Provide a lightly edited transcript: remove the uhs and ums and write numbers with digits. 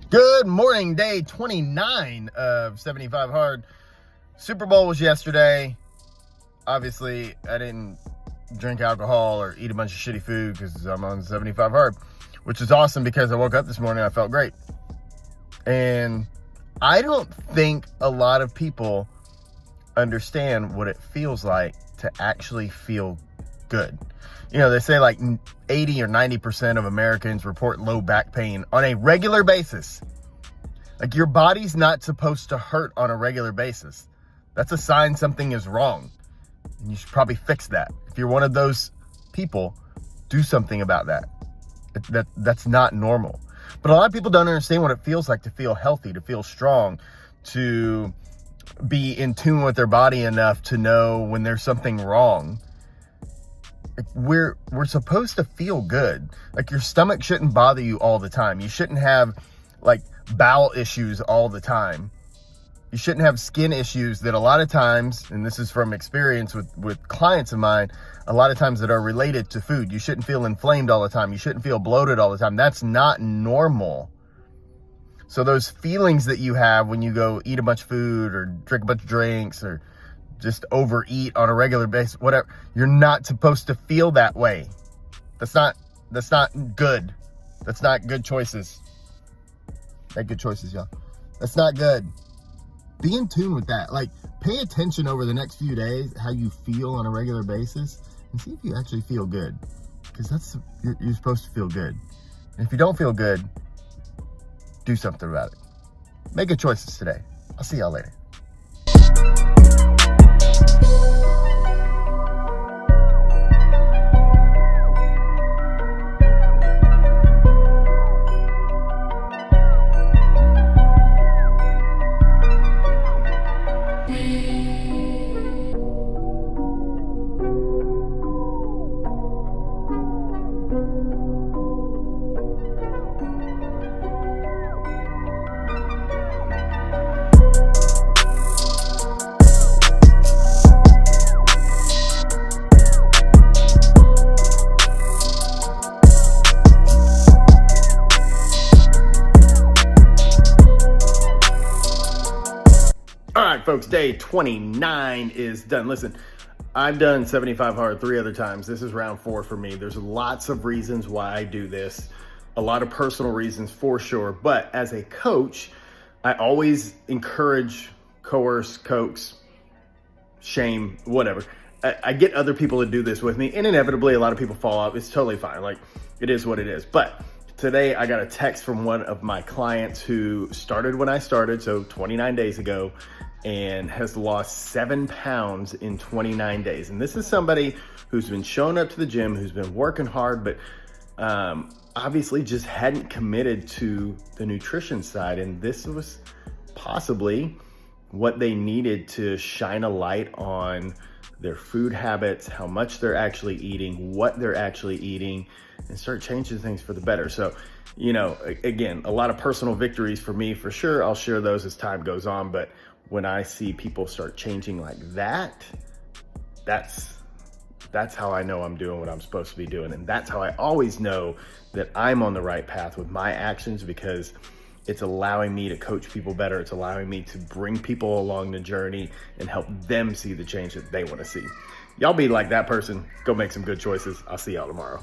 Good morning, day 29 of 75 Hard. Super Bowl was yesterday. Obviously, I didn't drink alcohol or eat a bunch of shitty food because I'm on 75 Hard, which is awesome because I woke up this morning and I felt great. And I don't think a lot of people understand what it feels like to actually feel good. You know, they say like 80 or 90% of Americans report low back pain on a regular basis. Like, your body's not supposed to hurt on a regular basis. That's a sign something is wrong. And you should probably fix that. If you're one of those people, do something about that. That's not normal. But a lot of people don't understand what it feels like to feel healthy, to feel strong, to be in tune with their body enough to know when there's something wrong. Like, we're supposed to feel good. Like, your stomach shouldn't bother you all the time. You shouldn't have like bowel issues all the time. You shouldn't have skin issues that a lot of times, and this is from experience with clients of mine, a lot of times that are related to food. You shouldn't feel inflamed all the time. You shouldn't feel bloated all the time. That's not normal. So those feelings that you have when you go eat a bunch of food or drink a bunch of drinks or just overeat on a regular basis, whatever, you're not supposed to feel that way. That's not good. That's not good choices. Make good choices, y'all. That's not good. Be in tune with that. Like, pay attention over the next few days how you feel on a regular basis and see if you actually feel good, because you're supposed to feel good. And if you don't feel good, do something about it. Make good choices today. I'll see y'all later. All right, folks, day 29 is done. Listen, I've done 75 Hard 3 other times. This is round 4 for me. There's lots of reasons why I do this, a lot of personal reasons for sure. But as a coach, I always encourage, coerce, coax, shame, whatever. I get other people to do this with me, and inevitably a lot of people fall off. It's totally fine. Like, it is what it is. But today I got a text from one of my clients who started when I started, so 29 days ago, and has lost 7 pounds in 29 days. And this is somebody who's been showing up to the gym, who's been working hard, but obviously just hadn't committed to the nutrition side. And this was possibly what they needed to shine a light on their food habits, how much they're actually eating, what they're actually eating, and start changing things for the better. So, you know, again, a lot of personal victories for me, for sure. I'll share those as time goes on. But when I see people start changing like that, that's how I know I'm doing what I'm supposed to be doing. And that's how I always know that I'm on the right path with my actions, because it's allowing me to coach people better. It's allowing me to bring people along the journey and help them see the change that they want to see. Y'all be like that person. Go make some good choices. I'll see y'all tomorrow.